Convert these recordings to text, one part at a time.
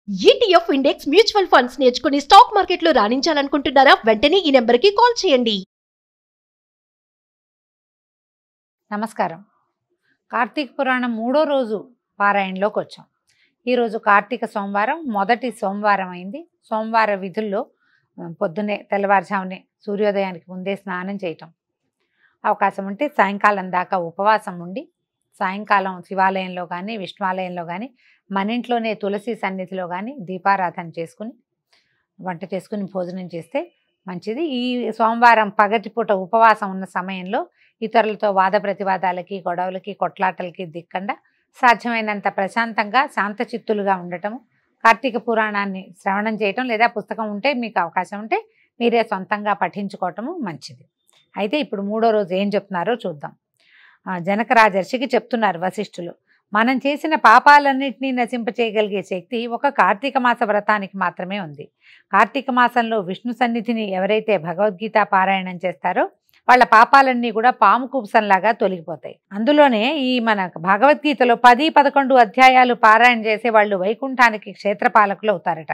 ETF index mutual funds నేర్చుకుని stock మార్కెట్లో రాణించాలనుకుంటున్నారా? వెంటనే ఈ నెంబర్కి కాల్ చేయండి. నమస్కారం. కార్తీక పురాణం 3వ రోజు పారాయణలోకి వచ్చాం. ఈరోజు కార్తీక సోమవారం, మొదటి సోమవారం అయింది. సోమవార విధుల్లో పొద్దున్నే తెల్లవారుజామునే సూర్యోదయానికి ముందే స్నానం చేయటం, అవకాశం ఉంటే సాయంకాలం దాకా ఉపవాసం ఉండి సాయంకాలం శివాలయంలో కానీ విష్ణువాలయంలో కానీ మన ఇంట్లోనే తులసి సన్నిధిలో కానీ దీపారాధన చేసుకుని వంట చేసుకుని భోజనం చేస్తే మంచిది. ఈ సోమవారం పగటిపూట ఉపవాసం ఉన్న సమయంలో ఇతరులతో వాద ప్రతివాదాలకి, గొడవలకి, కొట్లాటలకి దిక్కుండా సాధ్యమైనంత ప్రశాంతంగా శాంతచిత్తులుగా ఉండటము, కార్తీక పురాణాన్ని శ్రవణం చేయటం లేదా పుస్తకం ఉంటే మీకు అవకాశం ఉంటే మీరే సొంతంగా పఠించుకోవటము మంచిది. అయితే ఇప్పుడు 3వ రోజు ఏం చెప్తున్నారో చూద్దాం. జనక రాజర్షికి చెప్తున్నారు వశిష్ఠులు, మనం చేసిన పాపాలన్నింటినీ నశింపచేయగలిగే శక్తి ఒక కార్తీక మాస వ్రతానికి మాత్రమే ఉంది. కార్తీక మాసంలో విష్ణు సన్నిధిని ఎవరైతే భగవద్గీత పారాయణం చేస్తారో వాళ్ళ పాపాలన్నీ కూడా పాము కుబుసంలాగా తొలగిపోతాయి. అందులోనే ఈ మన భగవద్గీతలో 10-11 అధ్యాయాలు పారాయణ చేసే వాళ్ళు వైకుంఠానికి క్షేత్రపాలకులు అవుతారట.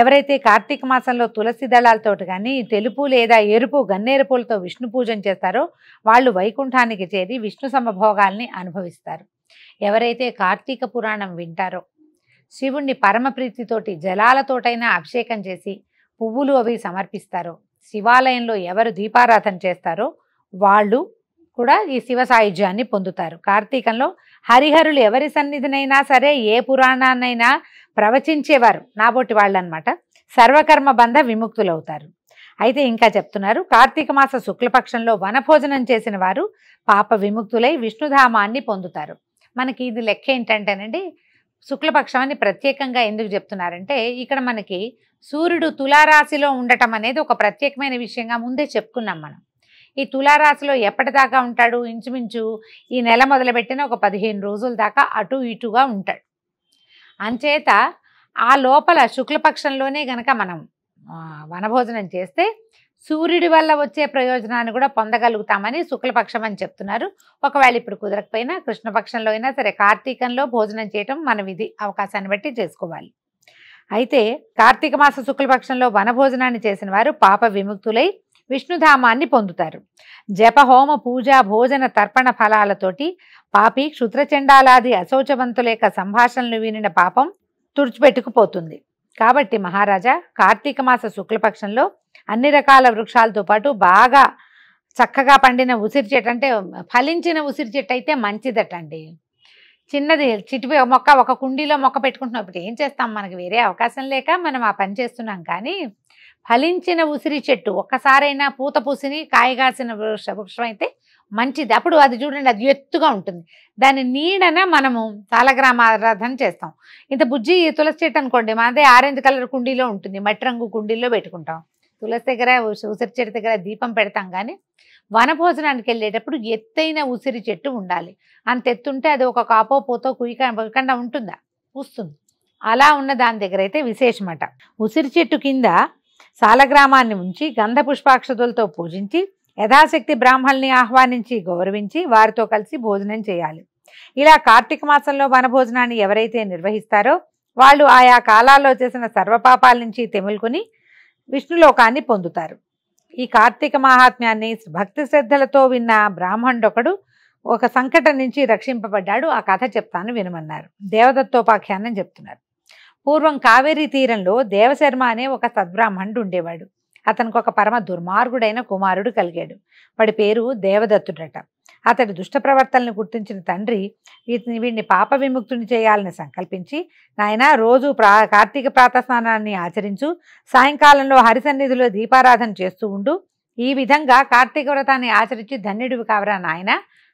ఎవరైతే కార్తీక మాసంలో తులసి దళాలతోటి కానీ తెలుపు లేదా ఎరుపు గన్నేరు పూలతో విష్ణు పూజన చేస్తారో వాళ్ళు వైకుంఠానికి చేరి విష్ణు సమభోగాల్ని అనుభవిస్తారు. ఎవరైతే కార్తీక పురాణం వింటారో శివుణ్ణి పరమ ప్రీతితోటి జలాలతోటైనా అభిషేకం చేసి పువ్వులు అవి సమర్పిస్తారో, శివాలయంలో ఎవరు దీపారాధన చేస్తారో వాళ్ళు కూడా ఈ శివ సాయుధ్యాన్ని పొందుతారు. కార్తీకంలో హరిహరులు ఎవరి సన్నిధినైనా సరే ఏ పురాణాన్నైనా ప్రవచించేవారు నాబోటి వాళ్ళు అనమాట, సర్వకర్మ బంధ విముక్తులవుతారు. అయితే ఇంకా చెప్తున్నారు, కార్తీక మాస శుక్లపక్షంలో వనభోజనం చేసిన వారు పాప విముక్తులై విష్ణుధామాన్ని పొందుతారు. మనకి ఇది లెక్క ఏంటంటేనండి, శుక్లపక్షం అని ప్రత్యేకంగా ఎందుకు చెప్తున్నారంటే ఇక్కడ మనకి సూర్యుడు తులారాశిలో ఉండటం అనేది ఒక ప్రత్యేకమైన విషయంగా ముందే చెప్పుకున్నాం మనం. ఈ తులారాశిలో ఎప్పటిదాకా ఉంటాడు? ఇంచుమించు ఈ నెల మొదలుపెట్టిన ఒక 15 రోజుల దాకా అటు ఇటుగా ఉంటాడు. అంచేత ఆ లోపల శుక్లపక్షంలోనే గనక మనం వనభోజనం చేస్తే సూర్యుడి వల్ల వచ్చే ప్రయోజనాన్ని కూడా పొందగలుగుతామని శుక్లపక్షం అని చెప్తున్నారు. ఒకవేళ ఇప్పుడు కుదరకపోయినా కృష్ణపక్షంలో అయినా సరే కార్తీకంలో భోజనం చేయటం మన విధి, అవకాశాన్ని బట్టి చేసుకోవాలి. అయితే కార్తీక మాస శుక్లపక్షంలో వనభోజనాన్ని చేసిన వారు పాప విముక్తులై విష్ణుధామాన్ని పొందుతారు. జప హోమ పూజ భోజన తర్పణ ఫలాలతోటి పాపి క్షుద్రచండాలాది అశౌచవంతుల యొక్క సంభాషణలు వినిన పాపం తుడిచిపెట్టుకుపోతుంది. కాబట్టి మహారాజా, కార్తీక మాస శుక్లపక్షంలో అన్ని రకాల వృక్షాలతో పాటు బాగా చక్కగా పండిన ఉసిరి చెట్టు, అంటే ఫలించిన ఉసిరి చెట్టు అయితే మంచిదటండి. చిన్నది చిటిపి మొక్క, ఒక కుండీలో మొక్క పెట్టుకుంటున్నప్పుడు ఏం చేస్తాం, మనకి వేరే అవకాశం లేక మనం ఆ పని చేస్తున్నాం. కానీ ఫలించిన ఉసిరి చెట్టు ఒక్కసారైనా పూత పూసిని కాయగాసిన వృక్షం అయితే మంచిది. అప్పుడు అది చూడండి, అది ఎత్తుగా ఉంటుంది. దాని నీడన మనము సాలగ్రామారాధన చేస్తాం. ఇంత బుజ్జి తులసి చెట్టు అనుకోండి, మనదే ఆరెంజ్ కలర్ కుండీలో ఉంటుంది, మట్టి రంగు కుండీలో పెట్టుకుంటాం. తులసి దగ్గర ఉసిరి చెట్టు దగ్గర దీపం పెడతాం. కానీ వనభోజనానికి వెళ్ళేటప్పుడు ఎత్తైన ఉసిరి చెట్టు ఉండాలి. అంత ఎత్తుంటే అది ఒక కాపో పోతో కుయ్యకుండా ఉంటుందా, పూస్తుంది. అలా ఉన్న దాని దగ్గర అయితే విశేషమట. ఉసిరి చెట్టు కింద సాలగ్రామాన్ని ఉంచి గంధ పుష్పాక్షతులతో పూజించి యథాశక్తి బ్రాహ్మల్ని ఆహ్వానించి గౌరవించి వారితో కలిసి భోజనం చేయాలి. ఇలా కార్తీక మాసంలో వనభోజనాన్ని ఎవరైతే నిర్వహిస్తారో వాళ్ళు ఆయా కాలాల్లో చేసిన సర్వపాపాల నుంచి తెములుకొని విష్ణులోకాన్ని పొందుతారు. ఈ కార్తీక మహాత్మ్యాన్ని భక్తి శ్రద్ధలతో విన్న బ్రాహ్మణుడొకడు ఒక సంకటం నుంచి రక్షింపబడ్డాడు. ఆ కథ చెప్తాను వినమన్నారు. దేవదత్తోపాఖ్యానం చెప్తున్నారు. పూర్వం కావేరీ తీరంలో దేవశర్మ అనే ఒక సద్బ్రాహ్మణుడు ఉండేవాడు. అతనికి ఒక పరమ దుర్మార్గుడైన కుమారుడు కలిగాడు. వాడి పేరు దేవదత్తుడట. అతడి దుష్ట ప్రవర్తనను గుర్తించిన తండ్రి వీడిని పాప విముక్తుని చేయాలని సంకల్పించి, నాయన రోజు కార్తీక ప్రాతస్నానాన్ని ఆచరించు, సాయంకాలంలో హరిసన్నిధిలో దీపారాధన చేస్తూ ఉండు, ఈ విధంగా కార్తీక వ్రతాన్ని ఆచరించి ధన్యుడివి కావరా నాయన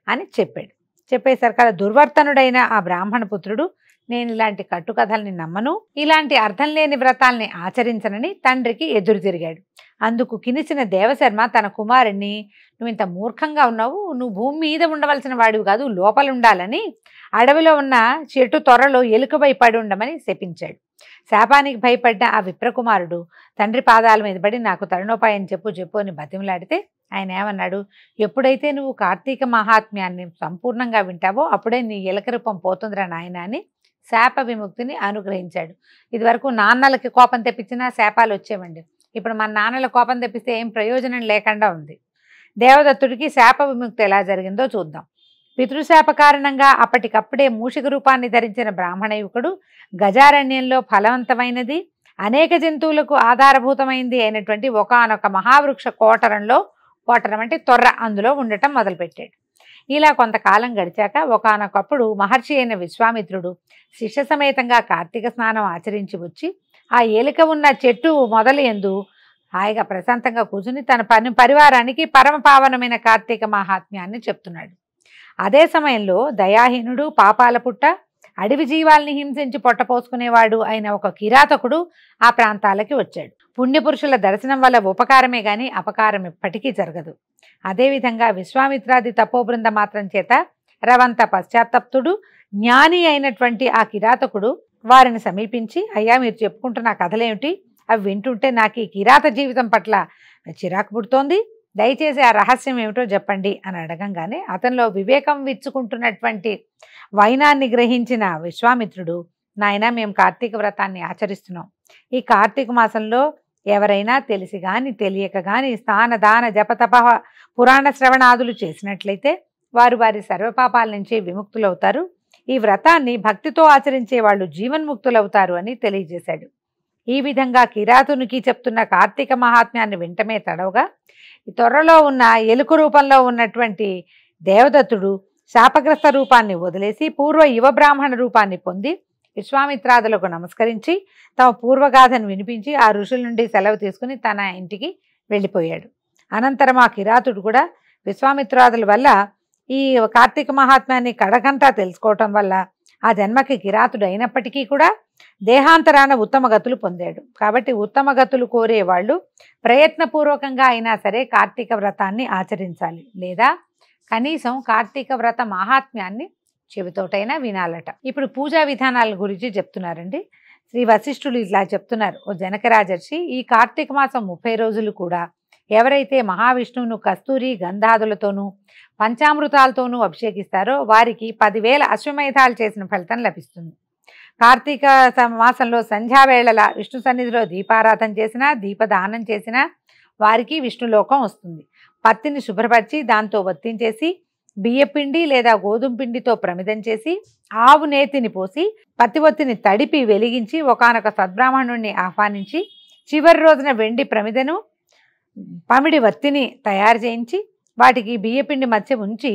అని చెప్పాడు. చెప్పేసరికల దుర్వర్తనుడైన ఆ బ్రాహ్మణ పుత్రుడు, నేను ఇలాంటి కట్టుకథల్ని నమ్మను, ఇలాంటి అర్థం లేని వ్రతాల్ని ఆచరించనని తండ్రికి ఎదురు తిరిగాడు. అందుకు కినిసిన దేవశర్మ తన కుమారుణ్ణి, నువ్వు ఇంత మూర్ఖంగా ఉన్నావు, నువ్వు భూమి మీద ఉండవలసిన వాడివి కాదు, లోపల ఉండాలని అడవిలో ఉన్న చెట్టు త్వరలో ఎలుకపై పడి ఉండమని శపించాడు. శాపానికి భయపడ్డ ఆ విప్రకుమారుడు తండ్రి పాదాల మీద పడి, నాకు తరుణోపాయం చెప్పు అని బతిమలాడితే ఆయన ఏమన్నాడు, ఎప్పుడైతే నువ్వు కార్తీక మహాత్మ్యాన్ని సంపూర్ణంగా వింటావో అప్పుడే నీ ఎలక రూపం పోతుందిరా నాయన అని శాప విముక్తిని అనుగ్రహించాడు. ఇదివరకు నాన్నలకి కోపం తెప్పించినా శాపాలు వచ్చేవండి. ఇప్పుడు మన నాన్నల కోపం తెప్పిస్తే ఏం ప్రయోజనం లేకుండా ఉంది. దేవదత్తుడికి శాప విముక్తి ఎలా జరిగిందో చూద్దాం. పితృశాప కారణంగా అప్పటికప్పుడే మూషిక రూపాన్ని ధరించిన బ్రాహ్మణ యువకుడు గజారణ్యంలో ఫలవంతమైనది, అనేక జంతువులకు ఆధారభూతమైంది అయినటువంటి ఒకానొక మహావృక్ష కోటరం అంటే తొర్ర అందులో ఉండటం మొదలుపెట్టాడు. ఇలా కొంతకాలం గడిచాక ఒకానొకప్పుడు మహర్షి అయిన విశ్వామిత్రుడు శిష్య సమేతంగా కార్తీక స్నానం ఆచరించి వచ్చి ఆ ఏలిక ఉన్న చెట్టు మొదలు యందు హాయిగా ప్రశాంతంగా కూర్చుని తన పరివారానికి పరమ పావనమైన కార్తీక మహాత్మ్యాన్ని చెప్తున్నాడు. అదే సమయంలో దయాహీనుడు, పాపాల పుట్ట, అడవి జీవాల్ని హింసించి పొట్టపోసుకునేవాడు అయిన ఒక కిరాతకుడు ఆ ప్రాంతాలకి వచ్చాడు. పుణ్యపురుషుల దర్శనం వల్ల ఉపకారమే గాని అపకారం ఎప్పటికీ జరగదు. అదేవిధంగా విశ్వామిత్రాది తపోబృంద మాత్రం చేత రవంత పశ్చాత్తప్తుడు జ్ఞాని అయినటువంటి ఆ కిరాతకుడు వారిని సమీపించి, అయ్యా మీరు చెప్పుకుంటున్న కథలేమిటి, అవి వింటుంటే నాకు ఈ కిరాత జీవితం పట్ల చిరాకు పుడుతోంది, దయచేసి ఆ రహస్యం ఏమిటో చెప్పండి అని అడగంగానే అతనిలో వివేకం విచ్చుకుంటున్నటువంటి వైనాన్ని గ్రహించిన విశ్వామిత్రుడు, నాయనా మేము కార్తీక వ్రతాన్ని ఆచరిస్తున్నాం. ఈ కార్తీక మాసంలో ఎవరైనా తెలిసి గాని తెలియక గాని స్నాన దాన జపతప పురాణ శ్రవణాదులు చేసినట్లయితే వారు వారి సర్వపాపాల నుంచి విముక్తులవుతారు. ఈ వ్రతాన్ని భక్తితో ఆచరించే వాళ్ళు జీవన్ముక్తులవుతారు అని తెలియజేశాడు. ఈ విధంగా కిరాతునికి చెప్తున్న కార్తీక మహాత్మ్యాన్ని వింటమే తడవుగా త్వరలో ఉన్న ఎలుక రూపంలో ఉన్నటువంటి దేవదత్తుడు శాపగ్రస్త రూపాన్ని వదిలేసి పూర్వ యువ బ్రాహ్మణ రూపాన్ని పొంది విశ్వామిత్రాదులకు నమస్కరించి తమ పూర్వగాథను వినిపించి ఆ ఋషుల నుండి సెలవు తీసుకుని తన ఇంటికి వెళ్ళిపోయాడు. అనంతరం ఆ కిరాతుడు కూడా విశ్వామిత్రాదుల వల్ల ఈ కార్తీక మహాత్మ్యాన్ని కడకంతా తెలుసుకోవటం వల్ల ఆ జన్మకి కిరాతుడు అయినప్పటికీ కూడా దేహాంతరాన ఉత్తమ గతులు పొందాడు. కాబట్టి ఉత్తమ గతులు కోరే వాళ్ళు ప్రయత్నపూర్వకంగా అయినా సరే కార్తీక వ్రతాన్ని ఆచరించాలి, లేదా కనీసం కార్తీక వ్రత మహాత్మ్యాన్ని చెవితోటైనా వినాలట. ఇప్పుడు పూజా విధానాల గురించి చెప్తున్నారండి. శ్రీ వశిష్ఠులు ఇలా చెప్తున్నారు, ఓ జనకరాజర్షి, ఈ కార్తీక మాసం 30 రోజులు కూడా ఎవరైతే మహావిష్ణువును కస్తూరి గంధాదులతోనూ పంచామృతాలతోనూ అభిషేకిస్తారో వారికి 10,000 అశ్వమేధాలు చేసిన ఫలితం లభిస్తుంది. కార్తీక మాసంలో సంధ్యావేళల విష్ణు సన్నిధిలో దీపారాధన చేసినా దీపదానం చేసినా వారికి విష్ణులోకం వస్తుంది. పత్తిని శుభ్రపరిచి దాంతో వత్తించేసి బియ్యపిండి లేదా గోధుమ పిండితో ప్రమిదం చేసి ఆవు నేతిని పోసి పత్తి ఒత్తిని తడిపి వెలిగించి ఒకానొక సద్బ్రాహ్మణుణ్ణి ఆహ్వానించి చివరి రోజున వెండి ప్రమిదను పమిడి వత్తిని తయారు చేయించి వాటికి బియ్యపిండి మధ్య ఉంచి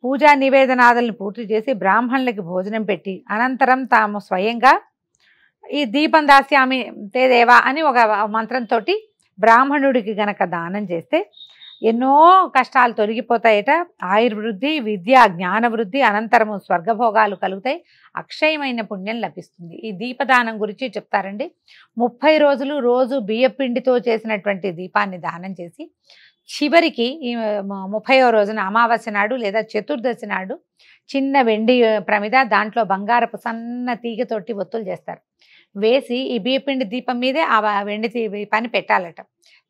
పూజా నివేదనాదులను పూర్తి చేసి బ్రాహ్మణులకి భోజనం పెట్టి అనంతరం తాము స్వయంగా ఈ దీపం దాస్యామి తే దేవా అని ఒక మంత్రంతో బ్రాహ్మణుడికి గనక దానం చేస్తే ఎన్నో కష్టాలు తొలగిపోతాయట. ఆయుర్వృద్ధి, విద్య, జ్ఞాన వృద్ధి, అనంతరము స్వర్గభోగాలు కలుగుతాయి, అక్షయమైన పుణ్యం లభిస్తుంది. ఈ దీపదానం గురించి చెప్తారండి. 30 రోజులు రోజు బియ్యపిండితో చేసినటువంటి దీపాన్ని దానం చేసి చివరికి ఈ 30వ రోజున అమావాస్య నాడు లేదా చతుర్దశి నాడు చిన్న వెండి ప్రమిద దాంట్లో బంగారపు సన్న తీగతోటి ఒత్తులు చేస్తారు. వేసి ఈ బియ్యపిండి దీపం మీదే ఆ వెండి దీపాన్ని పెట్టాలట.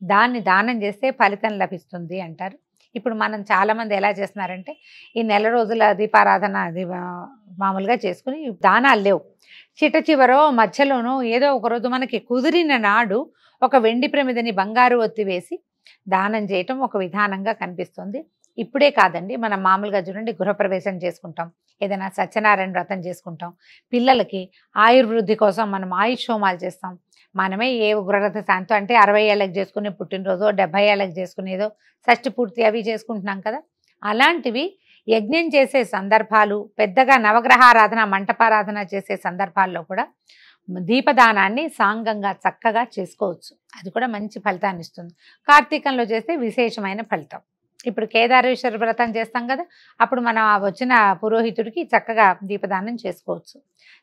దాన్ని దానం చేస్తే ఫలితం లభిస్తుంది అంటారు. ఇప్పుడు మనం చాలామంది ఎలా చేస్తున్నారంటే ఈ నెల రోజుల దీపారాధన మామూలుగా చేసుకుని దానాలు లేవు. చివరో మధ్యలోనో ఏదో ఒక రోజు మనకి కుదిరిన నాడు ఒక వెండి ప్రమిదని బంగారు ఒత్తి వేసి దానం చేయటం ఒక విధానంగా కనిపిస్తుంది. ఇప్పుడే కాదండి, మనం మామూలుగా చూడండి, గృహప్రవేశం చేసుకుంటాం, ఏదైనా సత్యనారాయణ వ్రతం చేసుకుంటాం, పిల్లలకి ఆయుర్వృద్ధి కోసం మనం ఆయుష్ హోమాలు చేస్తాం. మనమే ఏ ఉగ్రరథ శాంతి అంటే 60 ఏళ్ళకి చేసుకునే పుట్టినరోజు, 70 ఏళ్ళకి చేసుకునేదో షష్ఠి పూర్తి అవి చేసుకుంటున్నాం కదా. అలాంటివి యజ్ఞం చేసే సందర్భాలు, పెద్దగా నవగ్రహారాధన మంటపారాధన చేసే సందర్భాల్లో కూడా దీపదానాన్ని సాంగంగా చక్కగా చేసుకోవచ్చు. అది కూడా మంచి ఫలితాన్ని ఇస్తుంది. కార్తీకంలో చేస్తే విశేషమైన ఫలితం. ఇప్పుడు కేదారేశ్వర వ్రతం చేస్తాం కదా, అప్పుడు మనం వచ్చిన పురోహితుడికి చక్కగా దీపదానం చేసుకోవచ్చు.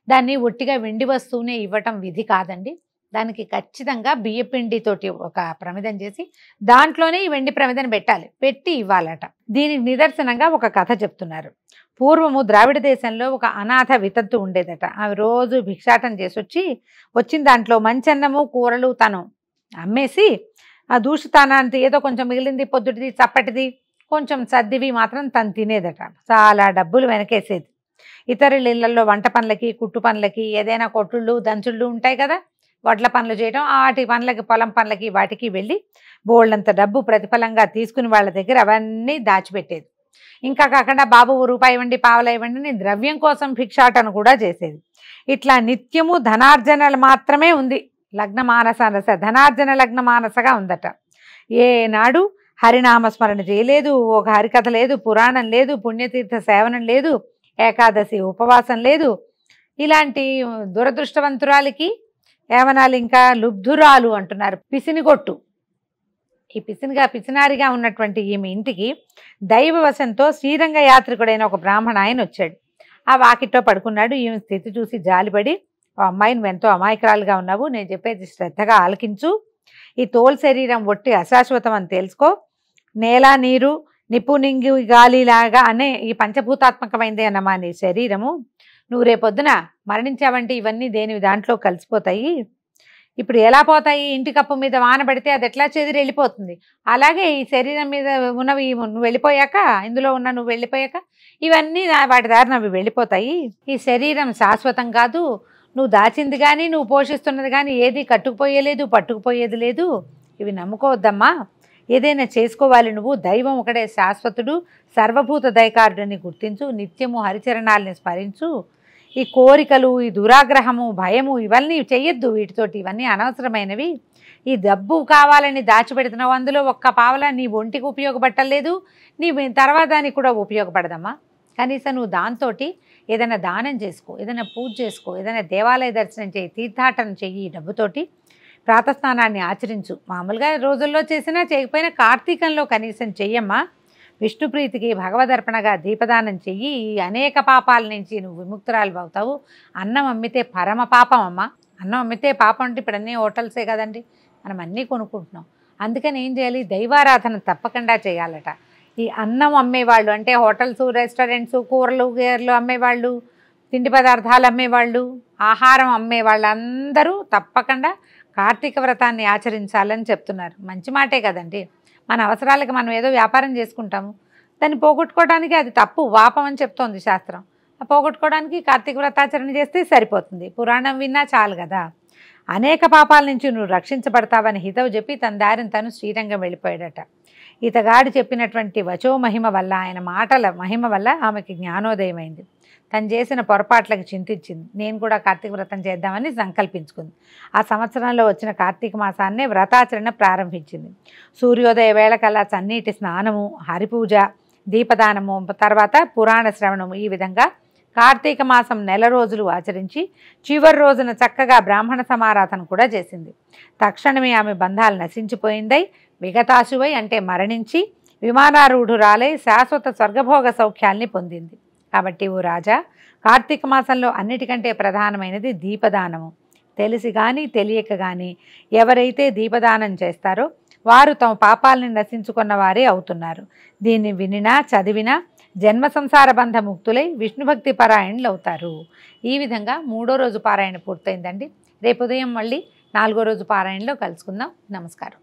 దాన్ని ఒట్టిగా వెండి వస్తువునే ఇవ్వటం విధి కాదండి. దానికి ఖచ్చితంగా బియ్యపిండితోటి ఒక ప్రమిదం చేసి దాంట్లోనే ఈ వెండి ప్రమిదను పెట్టాలి, పెట్టి ఇవ్వాలట. దీనికి నిదర్శనంగా ఒక కథ చెప్తున్నారు. పూర్వము ద్రావిడ దేశంలో ఒక అనాథ వితంతు ఉండేదట. ఆమె రోజు భిక్షాటం చేసి వచ్చిన దాంట్లో మంచన్నము కూరలు తను అమ్మేసి ఆ దూషితానాన్ని ఏదో కొంచెం మిగిలింది, పొద్దుటిది చప్పటిది కొంచెం సర్దివి మాత్రం తను తినేదట. చాలా డబ్బులు వెనకేసేది. ఇతరుల ఇళ్లలో వంట పనులకి, కుట్టు పనులకి, ఏదైనా కొట్టుళ్ళు దంచుళ్ళు ఉంటాయి కదా, వడ్ల పనులు చేయడం, వాటి పనులకి, పొలం పనులకి వాటికి వెళ్ళి బోళ్ళంత డబ్బు ప్రతిఫలంగా తీసుకుని వాళ్ళ దగ్గర అవన్నీ దాచిపెట్టేది. ఇంకా కాకుండా బాబు రూపాయి ఇవ్వండి, పావలా ఇవ్వండి అని ద్రవ్యం కోసం భిక్షాటన కూడా చేసేది. ఇట్లా నిత్యము ధనార్జనలు మాత్రమే ఉంది. లగ్న మానస ధనార్జన లగ్న మానసగా ఉందట. ఏనాడు హరినామస్మరణ చేయలేదు, ఒక హరికథ లేదు, పురాణం లేదు, పుణ్యతీర్థ సేవనం లేదు, ఏకాదశి ఉపవాసం లేదు. ఇలాంటి దురదృష్టవంతురాలికి ఏమనాలి, ఇంకా లుబ్ధురాలు అంటున్నారు, పిసినిగొట్టు. ఈ పిసినారిగా ఉన్నటువంటి ఈమె ఇంటికి దైవవశంతో శ్రీరంగ యాత్రికుడైన ఒక బ్రాహ్మణ ఆయన వచ్చాడు. ఆ వాకిట్లో పడుకున్నాడు. ఈమె స్థితి చూసి జాలిపడి, ఓ అమ్మాయి, నువ్వు ఎంతో అమాయకురాలుగా ఉన్నావు, నేను చెప్పేది శ్రద్ధగా ఆలకించు. ఈ తోలు శరీరం ఒట్టి అశాశ్వతం అని తెలుసుకో. నేల, నీరు, నిప్పు, నింగి, గాలిలాగా అనే ఈ పంచభూతాత్మకమైందే అన్నమా నీ శరీరము. నువ్వు రేపొద్దున మరణించావంటే ఇవన్నీ దేనివి దాంట్లో కలిసిపోతాయి. ఇప్పుడు ఎలా పోతాయి, ఇంటి కప్పు మీద వాన పడితే అది ఎట్లా చెదిరి వెళ్ళిపోతుంది, అలాగే ఈ శరీరం మీద ఉన్నవి నువ్వు వెళ్ళిపోయాక, ఇందులో ఉన్న నువ్వు వెళ్ళిపోయాక ఇవన్నీ వాటి దారిన అవి వెళ్ళిపోతాయి. ఈ శరీరం శాశ్వతం కాదు. నువ్వు దాచింది కానీ, నువ్వు పోషిస్తున్నది కానీ ఏది కట్టుకుపోయేలేదు, పట్టుకుపోయేది లేదు. ఇవి నమ్ముకోవద్దమ్మా. ఏదైనా చేసుకోవాలి నువ్వు. దైవం ఒకడే శాశ్వతుడు, సర్వభూత దైకారుడిని గుర్తించు. నిత్యము హరిచరణాలని స్మరించు. ఈ కోరికలు, ఈ దురాగ్రహము, భయము ఇవన్నీ చెయ్యొద్దు. వీటితోటి ఇవన్నీ అనవసరమైనవి. ఈ డబ్బు కావాలని దాచిపెడుతున్నావు, అందులో ఒక్క పావలా నీ ఒంటికి ఉపయోగపట్టలేదు, నీ తర్వాత దానికి కూడా ఉపయోగపడదమ్మా. కనీసం నువ్వు దాంతో ఏదైనా దానం చేసుకో, ఏదైనా పూజ చేసుకో, ఏదైనా దేవాలయ దర్శనం చేయి, తీర్థాటన చెయ్యి. ఈ డబ్బుతోటి ప్రాతస్నానాన్ని ఆచరించు. మామూలుగా రోజుల్లో చేసినా చేయకపోయినా కార్తీకంలో కనీసం చెయ్యమ్మా. విష్ణుప్రీతికి భగవదర్పణగా దీపదానం చెయ్యి. ఈ అనేక పాపాల నుంచి నువ్వు విముక్తురాలు అవుతావు. అన్నం అమ్మితే పరమ పాపం అమ్మ. అన్నం అమ్మితే పాపం అంటే ఇప్పుడు అన్నీ హోటల్సే కదండి, మనం అన్నీ కొనుక్కుంటున్నాం. అందుకని ఏం చేయాలి, దైవారాధన తప్పకుండా చేయాలట. ఈ అన్నం అమ్మేవాళ్ళు అంటే హోటల్స్, రెస్టారెంట్స్, కూరలు గేర్లు అమ్మేవాళ్ళు, తిండి పదార్థాలు అమ్మేవాళ్ళు, ఆహారం అమ్మేవాళ్ళు అందరూ తప్పకుండా కార్తీక వ్రతాన్ని ఆచరించాలని చెప్తున్నారు. మంచి మాటే కదండి. మన అవసరాలకు మనం ఏదో వ్యాపారం చేసుకుంటాము, దాన్ని పోగొట్టుకోవడానికి అది తప్పు, వాపం అని చెప్తోంది శాస్త్రం. ఆ పోగొట్టుకోవడానికి కార్తీక వ్రతాచరణ చేస్తే సరిపోతుంది. పురాణం విన్నా చాలు కదా. అనేక పాపాల నుంచి నువ్వు రక్షించబడతావని హితవు చెప్పి తన దారిని తను శ్రీరంగం వెళ్ళిపోయాడట. ఇతగాడు చెప్పినటువంటి వచో మహిమ వల్ల, ఆయన మాటల మహిమ వల్ల ఆమెకి జ్ఞానోదయమైంది. తను చేసిన పొరపాట్లకు చింతించింది. నేను కూడా కార్తీక వ్రతం చేద్దామని సంకల్పించుకుంది. ఆ సంవత్సరంలో వచ్చిన కార్తీక మాసాన్నే వ్రతాచరణ ప్రారంభించింది. సూర్యోదయ వేళకల్లా చన్నీటి స్నానము, హరిపూజ, దీపదానము, తర్వాత పురాణ శ్రవణము, ఈ విధంగా కార్తీక మాసం నెల రోజులు ఆచరించి చివరి రోజున చక్కగా బ్రాహ్మణ సమారాధన కూడా చేసింది. తక్షణమే ఆమె బంధాలు నశించిపోయిందై విగతాశువై అంటే మరణించి విమానారూఢురాలై శాశ్వత స్వర్గభోగ సౌఖ్యాల్ని పొందింది. కాబట్టి ఓ రాజా, కార్తీక మాసంలో అన్నిటికంటే ప్రధానమైనది దీపదానము. తెలిసి కానీ తెలియక కానీ ఎవరైతే దీపదానం చేస్తారో వారు తమ పాపాలని నశించుకున్న వారే అవుతున్నారు. దీన్ని వినినా చదివినా జన్మ సంసార బంధ ముక్తులై విష్ణుభక్తి పారాయణులు అవుతారు. ఈ విధంగా 3వ రోజు పారాయణ పూర్తయిందండి. రేపు ఉదయం మళ్ళీ 4వ రోజు పారాయణలో కలుసుకుందాం. నమస్కారం.